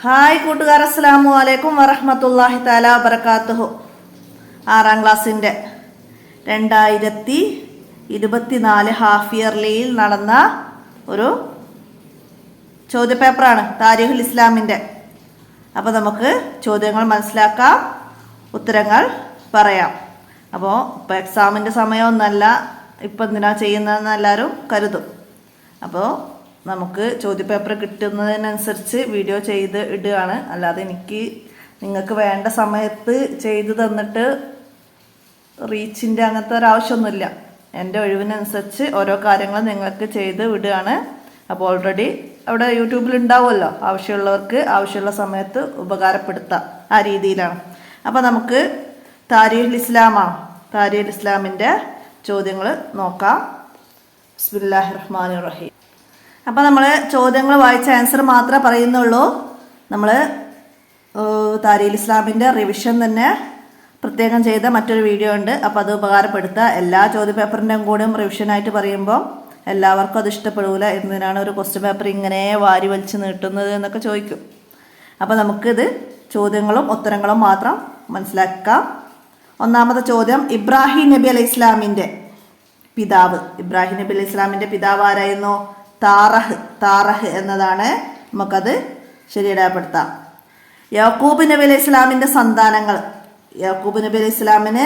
Hi കൂട്ടുകാർ, അസ്സലാമു അലൈക്കും വറഹ്മത്തുള്ളാഹി തആല വബറകാതുഹു. 6ാം ക്ലാസ്സിൻ്റെ 2024 ഹാഫ് ഇയർലിയിൽ നടന്ന ഒരു ചോദ്യപേപ്പറാണ് താരിഖുൽ ഇസ്ലാമിൻ്റെ. അപ്പോൾ നമുക്ക് ചോദ്യങ്ങൾ മനസ്സിലാക്കാം, ഉത്തരങ്ങൾ പറയാം. അപ്പോൾ ഇപ്പോൾ എക്സാമിൻ്റെ സമയമൊന്നുമല്ല, ഇപ്പം എന്തിനാ ചെയ്യുന്നതെന്ന് എല്ലാവരും കരുതും. അപ്പോൾ നമുക്ക് ചോദ്യപേപ്പർ കിട്ടുന്നതിനനുസരിച്ച് വീഡിയോ ചെയ്ത് ഇടുകയാണ്. അല്ലാതെ നിങ്ങൾക്ക് വേണ്ട സമയത്ത് ചെയ്ത് തന്നിട്ട് റീച്ചിൻ്റെ അങ്ങനത്തെ ഒരാവശ്യമൊന്നുമില്ല. എൻ്റെ ഒഴിവിനനുസരിച്ച് ഓരോ കാര്യങ്ങളും നിങ്ങൾക്ക് ചെയ്ത് വിടുകയാണ്. അപ്പോൾ ഓൾറെഡി അവിടെ യൂട്യൂബിൽ ഉണ്ടാവുമല്ലോ, ആവശ്യമുള്ളവർക്ക് ആവശ്യമുള്ള സമയത്ത് ഉപകാരപ്പെടുത്താം, ആ രീതിയിലാണ്. അപ്പോൾ നമുക്ക് താരിഖുൽ ഇസ്ലാമിൻ്റെ ചോദ്യങ്ങൾ നോക്കാം. ബിസ്മില്ലാഹിർ റഹ്മാനിർ റഹീം. അപ്പോൾ നമ്മൾ ചോദ്യങ്ങൾ വായിച്ച ആൻസർ മാത്രമേ പറയുന്നുള്ളൂ. നമ്മൾ താരിഖുൽ ഇസ്ലാമിൻ്റെ റിവിഷൻ തന്നെ പ്രത്യേകം ചെയ്ത മറ്റൊരു വീഡിയോ ഉണ്ട്. അപ്പോൾ അത് ഉപകാരപ്പെടുത്തുക. എല്ലാ ചോദ്യപേപ്പറിൻ്റെയും കൂടെയും റിവിഷനായിട്ട് പറയുമ്പോൾ എല്ലാവർക്കും അത് ഇഷ്ടപ്പെടില്ല. എന്തിനാണ് ഒരു ക്വസ്റ്റ്യൻ പേപ്പർ ഇങ്ങനെ വാരി വലിച്ച് നീട്ടുന്നത് എന്നൊക്കെ ചോദിക്കും. അപ്പോൾ നമുക്കിത് ചോദ്യങ്ങളും ഉത്തരങ്ങളും മാത്രം മനസ്സിലാക്കാം. ഒന്നാമത്തെ ചോദ്യം, ഇബ്രാഹിം നബി അലൈഹി ഇസ്ലാമിൻ്റെ പിതാവ്. ഇബ്രാഹിം നബി അലൈഹി ഇസ്ലാമിൻ്റെ പിതാവ് ആരായിരുന്നു? താറഹ് എന്നതാണ്. നമുക്കത് ശരിയിടപ്പെടുത്താം. യാക്കൂബ് നബി അലൈഹി ഇസ്ലാമിൻ്റെ സന്താനങ്ങൾ. യാക്കൂബ് നബി അലൈഹി ഇസ്ലാമിന്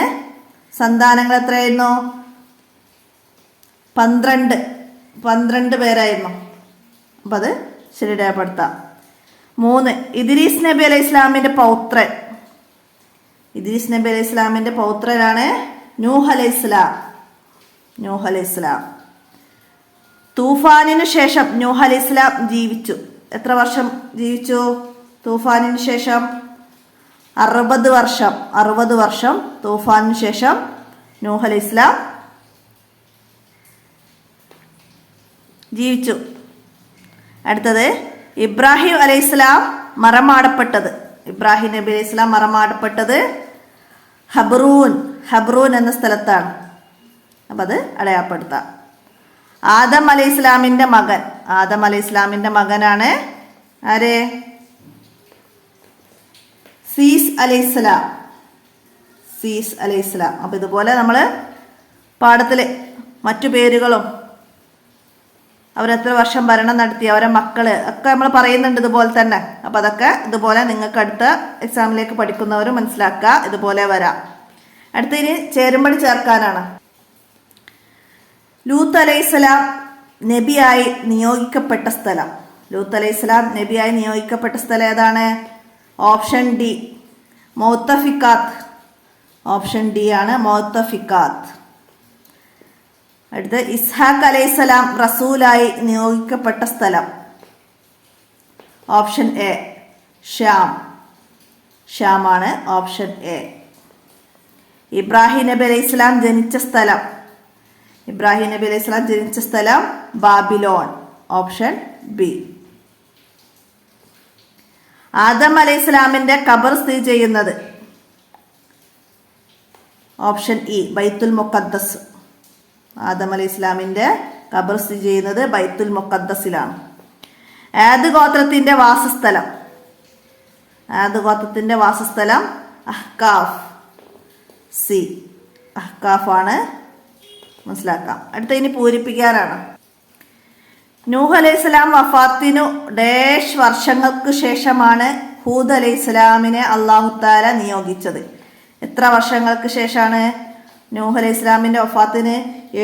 സന്താനങ്ങൾ എത്രയായിരുന്നു? 12 പേരായിരുന്നു. അപ്പം അത് ശരിയിടപ്പെടുത്താം. 3, ഇദ്രീസ് നബി അലൈഹി ഇസ്ലാമിൻ്റെ പൗത്രൻ. ഇദ്രീസ് നബി അലൈഹി ഇസ്ലാമിൻ്റെ പൗത്രനാണ് നൂഹ് അലൈഹി ഇസ്ലാം. തൂഫാനിനു ശേഷം നൂഹ് അലൈഹി ഇസ്ലാം ജീവിച്ചു. എത്ര വർഷം ജീവിച്ചു? തൂഫാനിന് ശേഷം 60 വർഷം തൂഫാനിന് ശേഷം നൂഹ് അലൈഹി ഇസ്ലാം ജീവിച്ചു. അടുത്തത്, ഇബ്രാഹിം അലൈഹി ഇസ്ലാം മറമാടപ്പെട്ടത്. ഇബ്രാഹിം നബി അലൈഹി ഇസ്ലാം മറമാടപ്പെട്ടത് ഹബ്രൂൻ എന്ന സ്ഥലത്താണ്. അപ്പം അത് അടയാളപ്പെടുത്താം. ആദം അലൈഹി ഇസ്ലാമിൻ്റെ മകനാണ് ആര്? സീസ് അലൈഹി ഇസ്ലാം. അപ്പം ഇതുപോലെ നമ്മൾ പാഠത്തിൽ മറ്റു പേരുകളും അവരെത്ര വർഷം ഭരണം നടത്തി, അവരെ മക്കള് ഒക്കെ നമ്മൾ പറയുന്നുണ്ട് ഇതുപോലെ തന്നെ. അപ്പം അതൊക്കെ ഇതുപോലെ നിങ്ങൾക്ക് അടുത്ത എക്സാമിലേക്ക് പഠിക്കുന്നവർ മനസ്സിലാക്കുക. ഇതുപോലെ വരാം. അടുത്തതിന് ചേരുംപടി ചേർക്കാനാണ്. ലൂത്ത് അലൈഹിസ്സലാം നബിയായി നിയോഗിക്കപ്പെട്ട സ്ഥലം. ലൂത്ത് അലൈഹിസ്സലാം നബിയായി നിയോഗിക്കപ്പെട്ട സ്ഥലം ഏതാണ്? ഓപ്ഷൻ ഡി, മൗത്തഫിക്കാത്ത്. ഓപ്ഷൻ ഡി ആണ് മൗത്തഫിക്കാത്ത്. അടുത്ത്, ഇസ്ഹാഖ് അലൈഹിസ്സലാം റസൂലായി നിയോഗിക്കപ്പെട്ട സ്ഥലം. ഓപ്ഷൻ എ, ഷ്യാം ആണ് ഓപ്ഷൻ എ. ഇബ്രാഹിം നബി അലൈഹി ഇസ്ലാം ജനിച്ച സ്ഥലം. ഇബ്രാഹിം നബി അലൈഹി സ്വലാം ജനിച്ച സ്ഥലം ബാബിലോൺ. Option B. ആദം അലൈഹി സ്വലാമിന്റെ ഖബർ സ്ഥിതി ചെയ്യുന്നത്. ഓപ്ഷൻ ഇ, ബൈത്തുൽ മുഖദ്ദസ്. ആദം അലൈഹി സ്വലാമിന്റെ ഖബർ സ്ഥിതി ചെയ്യുന്നത് ബൈത്തുൽ മുഖദ്ദസിലാണ്. ആദ് ഗോത്രത്തിന്റെ വാസസ്ഥലം അഹ്കാഫ്. സി, അഹ്കാഫ് ആണ്. മനസ്സിലാക്കാം. അടുത്ത ഇനി പൂരിപ്പിക്കാനാണ്. നൂഹ് അലൈഹി സ്വലാം വഫാത്തിനു ഡേഷ് വർഷങ്ങൾക്ക് ശേഷമാണ് ഹൂദ് അലൈഹി സ്വലാമിനെ അല്ലാഹു തആല നിയോഗിച്ചത്. എത്ര വർഷങ്ങൾക്ക് ശേഷമാണ്? നൂഹ് അലൈഹി സ്വലാമിന്റെ വഫാത്തിന്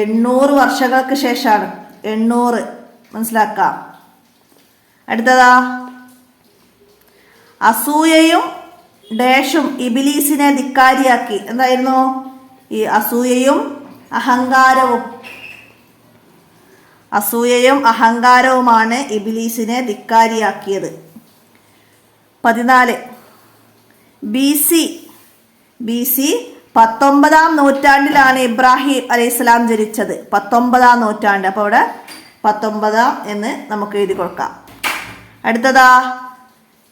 800 വർഷങ്ങൾക്ക് ശേഷമാണ്. 800. മനസ്സിലാക്കാം. അടുത്തതാ, അസൂയയും ഡേഷും ഇബ്ലീസിനെ ധിക്കാരിയാക്കി. എന്തായിരുന്നു ഈ അസൂയയും അഹങ്കാരവുമാണ് ഇബ്ലീസിനെ ധിക്കാരിയാക്കിയത്. 14, BC 19-ാം നൂറ്റാണ്ടിലാണ് ഇബ്രാഹിം അലൈഹിസ്സലാം ജനിച്ചത്. 19-ാം നൂറ്റാണ്ട്. അപ്പോൾ ഇവിടെ 19 എന്ന് നമുക്ക് എഴുതി കൊടുക്കാം. അടുത്തതാ,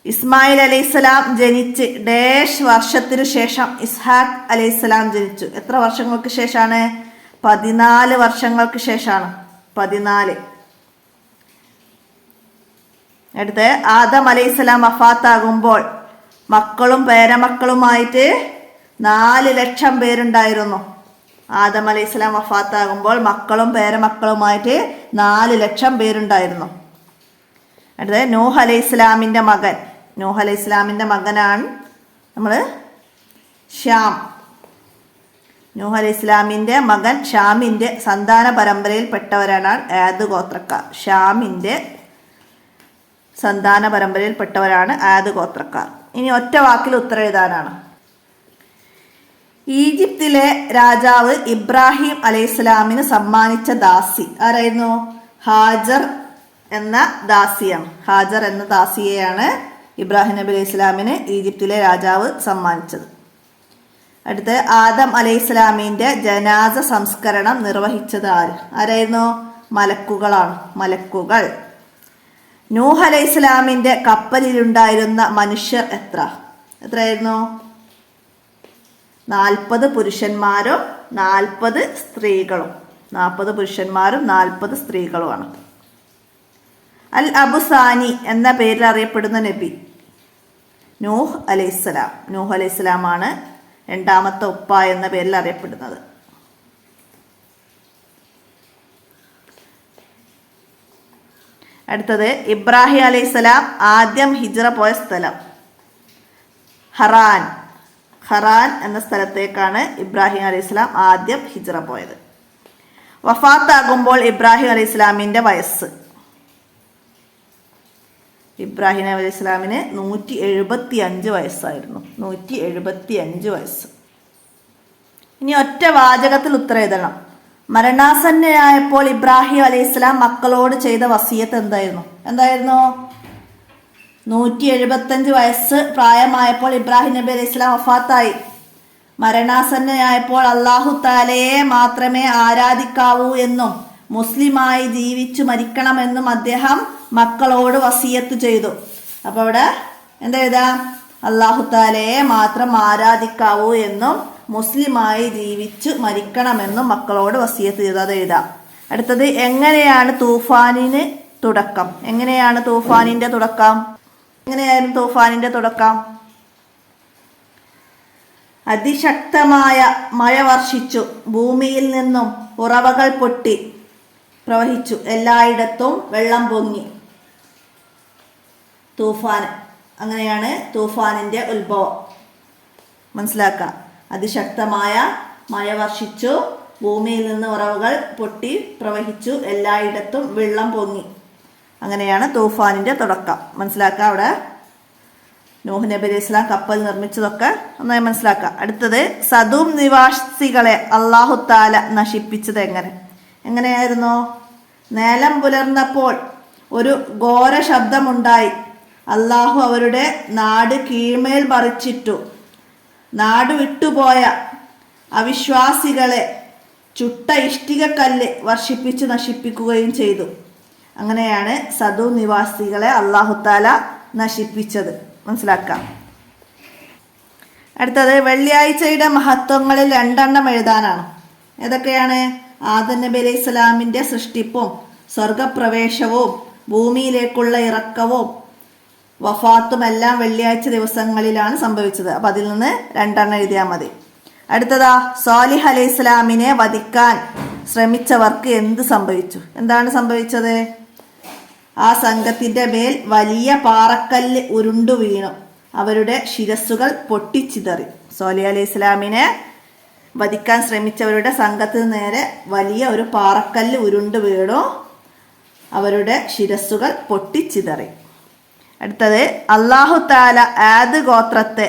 ഇസ്മായിൽ അലൈഹിസ്സലാം ജനിച്ച് ഡേഷ് വർഷത്തിനു ശേഷം ഇസ്ഹാഖ് അലൈഹിസ്സലാം ജനിച്ചു. എത്ര വർഷങ്ങൾക്ക് ശേഷമാണ്? 14 വർഷങ്ങൾക്ക് ശേഷമാണ്. 14. അടുത്ത് ആദം അലൈഹിസ്സലാം വഫാത്താകുമ്പോൾ മക്കളും പേരമക്കളുമായിട്ട് 4,00,000 പേരുണ്ടായിരുന്നു. ആദം അലൈഹിസ്സലാം വഫാത്താകുമ്പോൾ മക്കളും പേരമക്കളുമായിട്ട് 4,00,000 പേരുണ്ടായിരുന്നു. അടുത്തത് നൂഹ് അലൈഹിസ്സലാമിൻ്റെ മകൻ. നൂഹ് അലൈഹിസ്സലാമിൻ്റെ മകനാണ് നമ്മൾ ഷ്യാം. നൂഹ് അലൈഹിസ്സലാമിൻ്റെ മകൻ ഷ്യാമിൻ്റെ സന്താന പരമ്പരയിൽപ്പെട്ടവരാണ് ആദ് ഗോത്രക്കാർ. ഷ്യാമിൻ്റെ സന്താന പരമ്പരയിൽപ്പെട്ടവരാണ് ആദ് ഗോത്രക്കാർ. ഇനി ഒറ്റ വാക്കിൽ ഉത്തരം എഴുതാനാണ്. ഈജിപ്തിലെ രാജാവ് ഇബ്രാഹിം അലൈഹിസ്സലാമിന് സമ്മാനിച്ച ദാസി ആരായിരുന്നു? ഹാജർ എന്ന ദാസിയാണ്. ഹാജർ എന്ന ദാസിയെയാണ് ഇബ്രാഹിം നബി അലൈഹി സ്വലാമിന് ഈജിപ്തിലെ രാജാവ് സമ്മാനിച്ചത്. അടുത്ത് ആദം അലൈഹിസ്സലാമിൻ്റെ ജനാസ സംസ്കരണം നിർവഹിച്ചത് ആരായിരുന്നു? മലക്കുകളാണ്. മലക്കുകൾ. നൂഹ് അലൈഹിസ്സലാമിൻ്റെ കപ്പലിലുണ്ടായിരുന്ന മനുഷ്യർ എത്രയായിരുന്നു? 40 പുരുഷന്മാരും 40 സ്ത്രീകളും. 40 പുരുഷന്മാരും 40 സ്ത്രീകളുമാണ്. അൽ അബുസാനി എന്ന പേരിൽ അറിയപ്പെടുന്ന നബി നൂഹ് അലൈഹിസ്സലാം. നൂഹ് അലൈഹിസ്സലാമാണ് രണ്ടാമത്തെ ഉപ്പ എന്ന പേരിൽ അറിയപ്പെടുന്നത്. അടുത്തത് ഇബ്രാഹിം അലൈഹിസ്സലാം ആദ്യം ഹിജ്റ പോയ സ്ഥലം ഹറാൻ. ഹറാൻ എന്ന സ്ഥലത്തേക്കാണ് ഇബ്രാഹിം അലൈഹിസ്സലാം ആദ്യം ഹിജ്റ പോയത്. വഫാത്താകുമ്പോൾ ഇബ്രാഹിം അലൈഹിസ്സലാമിൻ്റെ വയസ്സ്. ഇബ്രാഹിം അലൈഹിസ്സലാമിന് 175 വയസ്സായിരുന്നു. 175 വയസ്സ്. ഇനി ഒറ്റ വാചകത്തിൽ ഉത്തരം എഴുതണം. മരണാസന്നയായപ്പോൾ ഇബ്രാഹിം അലൈഹിസ്സലാം മക്കളോട് ചെയ്ത വസിയത്ത് എന്തായിരുന്നു? 175 വയസ്സ് പ്രായമായപ്പോൾ ഇബ്രാഹിം നബി അലൈഹിസ്സലാം വഫാത്തായി. മരണാസന്നയായപ്പോൾ അല്ലാഹു തആലയെ മാത്രമേ ആരാധിക്കാവൂ എന്നും മുസ്ലിമായി ജീവിച്ചു മരിക്കണമെന്നും അദ്ദേഹം മക്കളോട് വസിയത്ത് ചെയ്തു. അപ്പോൾ ഇവിടെ എന്താ എഴുതാം? അല്ലാഹു തആലയെ മാത്രം ആരാധിക്കാവൂ എന്നും മുസ്ലിമായി ജീവിച്ചു മരിക്കണമെന്നും മക്കളോട് വസിയത്ത് ചെയ്തു. അത് എഴുതാം. അടുത്തത് എങ്ങനെയാണ് തൂഫാനിന് തുടക്കം? എങ്ങനെയാണ് തൂഫാനിന്റെ തുടക്കം? എങ്ങനെയായിരുന്നു തൂഫാനിന്റെ തുടക്കം? അതിശക്തമായ മഴ വർഷിച്ചു, ഭൂമിയിൽ നിന്നും ഉറവകൾ പൊട്ടി പ്രവഹിച്ചു, എല്ലായിടത്തും വെള്ളം പൊങ്ങി. തൂഫാൻ. അങ്ങനെയാണ് തൂഫാനിന്റെ ഉത്ഭവം. മനസ്സിലാക്കാം. അതിശക്തമായ മഴ വർഷിച്ചു, ഭൂമിയിൽ നിന്ന് ഉറവുകൾ പൊട്ടി പ്രവഹിച്ചു, എല്ലായിടത്തും വെള്ളം പൊങ്ങി. അങ്ങനെയാണ് തൂഫാനിന്റെ തുടക്കം. മനസ്സിലാക്കാം. അവിടെ നൂഹ് നബി അലൈഹി സ്വലാം കപ്പൽ നിർമ്മിച്ചതൊക്കെ നന്നായി മനസ്സിലാക്കാം. അടുത്തത് സദൂം നിവാസികളെ അല്ലാഹു തആല നശിപ്പിച്ചത് എങ്ങനെയായിരുന്നു? നേരം പുലർന്നപ്പോൾ ഒരു ഘോര ശബ്ദമുണ്ടായി. അല്ലാഹു അവരുടെ നാട് കീഴ്മേൽ മറിച്ചിട്ടു. നാട് വിട്ടുപോയ അവിശ്വാസികളെ ചുട്ട ഇഷ്ടികക്കല്ല് വർഷിപ്പിച്ച് നശിപ്പിക്കുകയും ചെയ്തു. അങ്ങനെയാണ് സദൂം നിവാസികളെ അല്ലാഹു തആല നശിപ്പിച്ചത്. മനസ്സിലാക്കാം. അടുത്തത് വെള്ളിയാഴ്ചയുടെ മഹത്വങ്ങളിൽ 2 എഴുതാനാണ്. ഏതൊക്കെയാണ്? ആദം നബി അലൈഹി സ്വലാമിൻ്റെ സൃഷ്ടിപ്പും സ്വർഗപ്രവേശവും ഭൂമിയിലേക്കുള്ള ഇറക്കവും വഫാത്തും എല്ലാം വെള്ളിയാഴ്ച ദിവസങ്ങളിലാണ് സംഭവിച്ചത്. അപ്പം അതിൽ നിന്ന് 2 എഴുതിയാൽ മതി. അടുത്തതാ സ്വാലിഹ് അലൈഹി സ്വലാമിനെ വധിക്കാൻ ശ്രമിച്ചവർക്ക് എന്ത് സംഭവിച്ചു? എന്താണ് സംഭവിച്ചത്? ആ സംഘത്തിൻ്റെ മേൽ വലിയ പാറക്കല്ല് ഉരുണ്ടു വീണു. അവരുടെ ശിരസ്സുകൾ പൊട്ടിച്ചിതറി. സ്വാലിഹ് അലൈഹി സ്വലാമിനെ വധിക്കാൻ ശ്രമിച്ചവരുടെ സംഘത്തിന് നേരെ വലിയ ഒരു പാറക്കല്ല് ഉരുണ്ടു വീണു. അവരുടെ ശിരസ്സുകൾ പൊട്ടിച്ചിതറി. അടുത്തത് അല്ലാഹു തആല ആദ് ഗോത്രത്തെ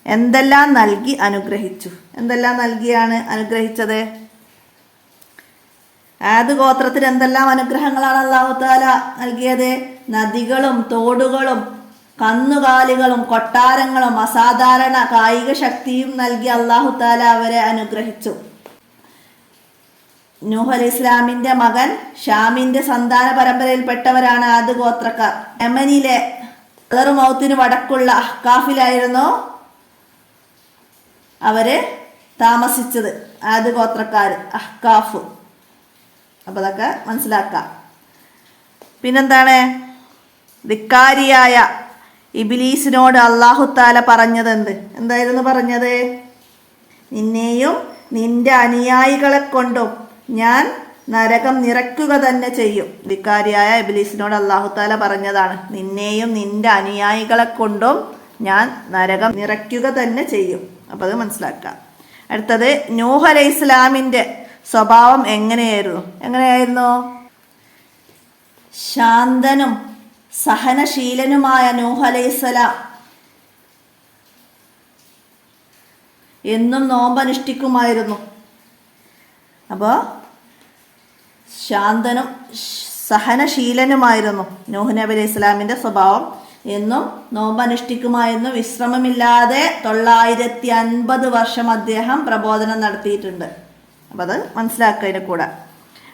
എന്തെല്ലാം നൽകി അനുഗ്രഹിച്ചു? എന്തെല്ലാം നൽകിയാണ് അനുഗ്രഹിച്ചത്? ആദ് ഗോത്രത്തിന് എന്തെല്ലാം അനുഗ്രഹങ്ങളാണ് അല്ലാഹു തആല നൽകിയത്? നദികളും തോടുകളും കന്നുകാലികളും കൊട്ടാരങ്ങളും അസാധാരണ കായിക ശക്തിയും നൽകി അല്ലാഹു തആല അവരെ അനുഗ്രഹിച്ചു. നൂഹ് അലൈഹി ഇസ്ലാമിന്റെ മകൻ ഷ്യാമിന്റെ സന്താന പരമ്പരയിൽപ്പെട്ടവരാണ് ആദ് ഗോത്രക്കാർ. യമനിലെ മൗത്തിന് വടക്കുള്ള അഹ്കാഫിലായിരുന്നു അവര് താമസിച്ചത്. ആദ് ഗോത്രക്കാർ അഹ്കാഫ്. അപ്പൊ അതൊക്കെ മനസ്സിലാക്കാം. പിന്നെന്താണ്? ധിക്കാരിയായ ഇബ്ലീസിനോട് അല്ലാഹു തആല പറഞ്ഞതെന്ത്? എന്തായിരുന്നു പറഞ്ഞത്? നിന്നെയും നിന്റെ അനുയായികളെ കൊണ്ടും ഞാൻ നരകം നിറയ്ക്കുക തന്നെ ചെയ്യും. ധിക്കാരിയായ ഇബ്ലീസിനോട് അല്ലാഹു തആല പറഞ്ഞതാണ്, നിന്നെയും നിന്റെ അനുയായികളെ കൊണ്ടും ഞാൻ നരകം നിറയ്ക്കുക തന്നെ ചെയ്യും. അപ്പോൾ അത് മനസ്സിലാക്കാം. അടുത്തത്, നൂഹ് അലൈഹിസ്സലാമിൻ്റെ സ്വഭാവം എങ്ങനെയായിരുന്നു? ശാന്തനും സഹനശീലനുമായ നൂഹ് അലൈഹിസ്സലാം എന്നും നോമ്പനുഷ്ഠിക്കുമായിരുന്നു. അപ്പോൾ ശാന്തനും സഹനശീലനുമായിരുന്നു നൂഹ് നബി അലൈഹി സ്വലാമിൻ്റെ സ്വഭാവം. എന്നും നോമ്പനുഷ്ഠിക്കുമായിരുന്നു. വിശ്രമമില്ലാതെ 950 വർഷം അദ്ദേഹം പ്രബോധനം നടത്തിയിട്ടുണ്ട്. അപ്പം അത് മനസ്സിലാക്കുക ഇതിൻ്റെ കൂടെ.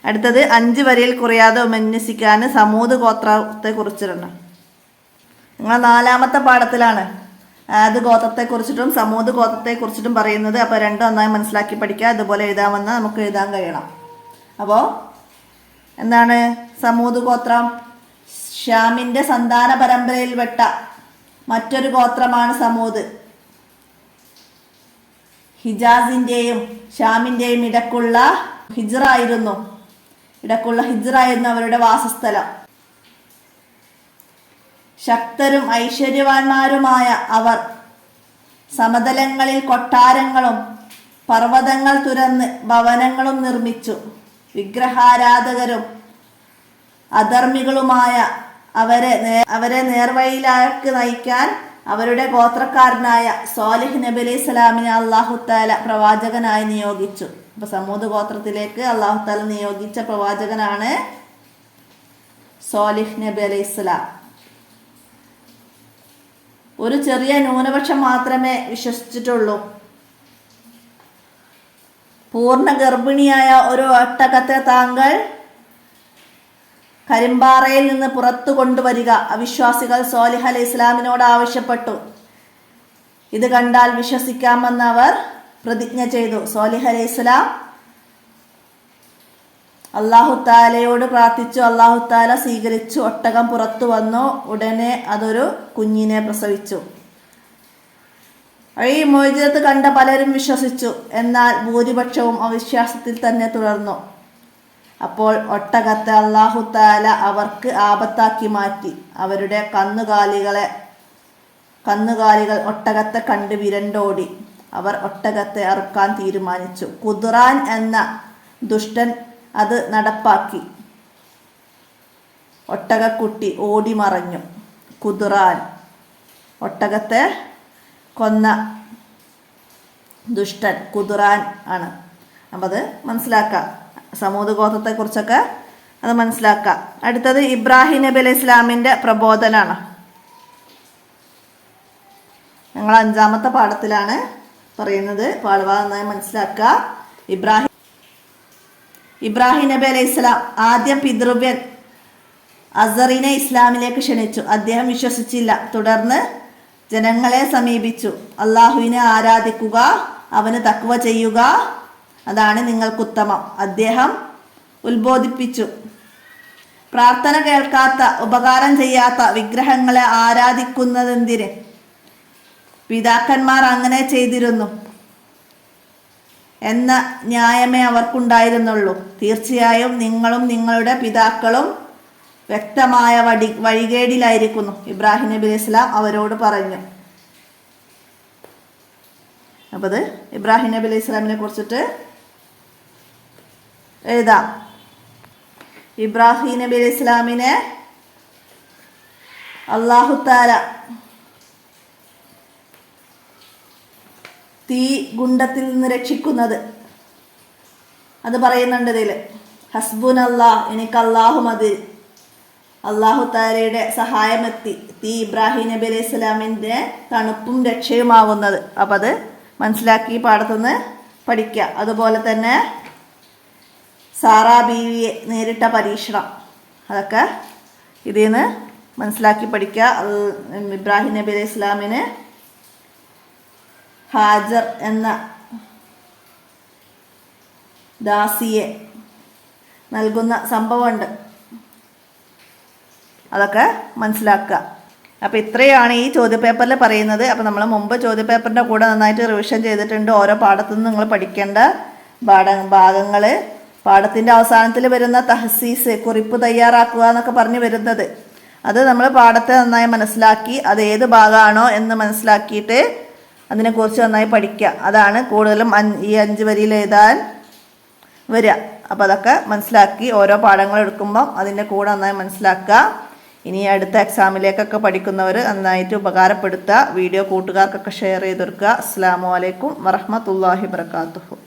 അടുത്തത്, 5 വരിയിൽ കുറയാതെ ഉമന്യസിക്കാൻ സമൂത് ഗോത്രത്തെ കുറിച്ചിട്ടുണ്ട്. നിങ്ങൾ 4ാമത്തെ പാഠത്തിലാണ് ആദ് ഗോത്രത്തെക്കുറിച്ചിട്ടും സമൂത് ഗോത്രത്തെക്കുറിച്ചിട്ടും പറയുന്നത്. അപ്പോൾ രണ്ടും നന്നായി മനസ്സിലാക്കി പഠിക്കുക. അതുപോലെ എഴുതാമെന്ന് നമുക്ക് എഴുതാൻ കഴിയണം. അപ്പോൾ എന്താണ് സമൂത് ഗോത്രം? ഷ്യാമിൻ്റെ സന്താന പരമ്പരയിൽപ്പെട്ട മറ്റൊരു ഗോത്രമാണ് സമൂത്. ഹിജാസിൻ്റെയും ഷ്യാമിൻ്റെയും ഇടക്കുള്ള ഹിജ്റായിരുന്നു അവരുടെ വാസസ്ഥലം. ശക്തരും ഐശ്വര്യവാന്മാരുമായ അവർ സമതലങ്ങളിൽ കൊട്ടാരങ്ങളും പർവ്വതങ്ങൾ തുരന്ന് ഭവനങ്ങളും നിർമ്മിച്ചു. വിഗ്രഹാരാധകരും അധർമ്മികളുമായ അവരെ നേർവഴിയിലേക്ക് നയിക്കാൻ അവരുടെ ഗോത്രക്കാരനായ സ്വാലിഹ് നബി അലൈഹി സ്വലാമിനെ അല്ലാഹു തആല പ്രവാചകനായി നിയോഗിച്ചു. അപ്പോൾ സമൂത് ഗോത്രത്തിലേക്ക് അല്ലാഹു തആല നിയോഗിച്ച പ്രവാചകനാണ് സ്വാലിഹ് നബി അലൈഹി സ്വലാം. ഒരു ചെറിയ ന്യൂനപക്ഷം മാത്രമേ വിശ്വസിച്ചിട്ടുള്ളൂ. പൂർണ്ണ ഗർഭിണിയായ ഒരു ഒട്ടകത്തെ താങ്കൾ കരിമ്പാറയിൽ നിന്ന് പുറത്തു കൊണ്ടുവരിക. അവിശ്വാസികൾ സ്വാലിഹ് അലൈഹി സ്വലാമിനോട് ആവശ്യപ്പെട്ടു. ഇത് കണ്ടാൽ വിശ്വസിക്കാമെന്ന് അവർ പ്രതിജ്ഞ ചെയ്തു. സ്വാലിഹ് അലൈഹി സ്വലാം അല്ലാഹു തആലയോട് പ്രാർത്ഥിച്ചു. അല്ലാഹു തആല സ്വീകരിച്ചു. ഒട്ടകം പുറത്തു വന്നു. ഉടനെ അതൊരു കുഞ്ഞിനെ പ്രസവിച്ചു. ഈ മുഅ്ജിസത്ത് കണ്ട പലരും വിശ്വസിച്ചു. എന്നാൽ ഭൂരിപക്ഷവും അവിശ്വാസത്തിൽ തന്നെ തുടർന്നു. അപ്പോൾ ഒട്ടകത്തെ അല്ലാഹു തആല അവർക്ക് ആപത്താക്കി മാറ്റി. അവരുടെ കന്നുകാലികൾ ഒട്ടകത്തെ കണ്ട് വിരണ്ടോടി. അവർ ഒട്ടകത്തെ അറുക്കാൻ തീരുമാനിച്ചു. ഖുദ്റാൻ എന്ന ദുഷ്ടൻ അത് നടപ്പാക്കി. ഒട്ടകക്കുട്ടി ഓടി മറഞ്ഞു. ഖുദ്റാൻ ഒട്ടകത്തെ കൊന്ന ദുഷ്ടൻ ഖുദ്റാൻ ആണ്. അപ്പം അത് മനസ്സിലാക്കാം. സമൂത് ഗോത്രത്തെക്കുറിച്ചൊക്കെ അത് മനസ്സിലാക്കാം. അടുത്തത്, ഇബ്രാഹിം നബി അലൈഹി ഇസ്ലാമിൻ്റെ പ്രബോധനമാണ്. ഞങ്ങൾ 5ാമത്തെ പാഠത്തിലാണ് പറയുന്നത്. പാഠഭാഗം നന്നായി മനസ്സിലാക്കുക. ഇബ്രാഹിം നബി അലൈഹി ഇസ്ലാം ആദ്യം പിതൃവ്യൻ അസറിനെ ഇസ്ലാമിലേക്ക് ക്ഷണിച്ചു. അദ്ദേഹം വിശ്വസിച്ചില്ല. തുടർന്ന് ജനങ്ങളെ സമീപിച്ചു. അള്ളാഹുവിനെ ആരാധിക്കുക, അവന് തഖ്വ ചെയ്യുക, അതാണ് നിങ്ങൾക്കുത്തമം. അദ്ദേഹം ഉത്ബോധിപ്പിച്ചു. പ്രാർത്ഥന കേൾക്കാത്ത, ഉപകാരം ചെയ്യാത്ത വിഗ്രഹങ്ങളെ ആരാധിക്കുന്നതെന്തിന്? പിതാക്കന്മാർ അങ്ങനെ ചെയ്തിരുന്നു എന്ന ന്യായമേ അവർക്കുണ്ടായിരുന്നുള്ളൂ. തീർച്ചയായും നിങ്ങളും നിങ്ങളുടെ പിതാക്കളും വ്യക്തമായ വഴികേടിലായിരിക്കുന്നു. ഇബ്രാഹിം നബി അലൈഹി സ്വലാം അവരോട് പറഞ്ഞു. അപ്പോൾ അത് ഇബ്രാഹിം നബി അലൈഹി സ്വലാമിനെ കുറിച്ചിട്ട് എഴുതാം. ഇബ്രാഹിം നബി അലൈഹി സ്വലാമിനെ അല്ലാഹു തആല തീ ഗുണ്ടത്തിൽ നിന്ന് രക്ഷിക്കുന്നത് അത് പറയുന്നുണ്ട് ഇതിൽ. ഹസ്ബുനല്ലാഹ്, എനിക്ക് അല്ലാഹു മതി. അല്ലാഹു തആലയുടെ സഹായമെത്തി. തീ ഇബ്രാഹിം നബി അലൈഹി സ്വലാമിൻ്റെ തണുപ്പും രക്ഷയുമാകുന്നത്. അപ്പം അത് മനസ്സിലാക്കി പാഠത്തുനിന്ന് പഠിക്കുക. അതുപോലെ തന്നെ സാറാ ബീവിയെ നേരിട്ട പരീക്ഷണം, അതൊക്കെ ഇതിൽ നിന്ന് മനസ്സിലാക്കി പഠിക്കുക. ഇബ്രാഹിം നബി അലൈഹി സ്വലാമിന് ഹാജർ എന്ന ദാസിയെ നൽകുന്ന സംഭവമുണ്ട്. അതൊക്കെ മനസ്സിലാക്കുക. അപ്പോൾ ഇത്രയാണ് ഈ ചോദ്യപേപ്പറിൽ പറയുന്നത്. അപ്പോൾ നമ്മൾ മുമ്പ് ചോദ്യപേപ്പറിൻ്റെ കൂടെ നന്നായിട്ട് റിവിഷൻ ചെയ്തിട്ടുണ്ട്. ഓരോ പാഠത്തു നിന്ന് നിങ്ങൾ പഠിക്കേണ്ട ഭാഗങ്ങൾ. പാഠത്തിൻ്റെ അവസാനത്തിൽ വരുന്ന തഹസീസ്, കുറിപ്പ് തയ്യാറാക്കുക എന്നൊക്കെ പറഞ്ഞ് വരുന്നത്, അത് നമ്മൾ പാഠത്തെ നന്നായി മനസ്സിലാക്കി അത് ഏത് ഭാഗമാണോ എന്ന് മനസ്സിലാക്കിയിട്ട് അതിനെക്കുറിച്ച് നന്നായി പഠിക്കുക. അതാണ് കൂടുതലും ഈ 5 വരിയിൽ എഴുതാൻ വരിക. അപ്പോൾ അതൊക്കെ മനസ്സിലാക്കി ഓരോ പാഠങ്ങൾ എടുക്കുമ്പം അതിൻ്റെ കൂടെ നന്നായി മനസ്സിലാക്കുക. ഇനി അടുത്ത എക്സാമിലേക്കൊക്കെ പഠിക്കുന്നവർ നന്നായിട്ട് ഉപകാരപ്പെടുത്തുക. വീഡിയോ കൂട്ടുകാർക്കൊക്കെ ഷെയർ ചെയ്ത് കൊടുക്കുക. അസ്സലാമു അലൈക്കും വറഹ്മത്തുള്ളാഹി വബറകാതുഹു.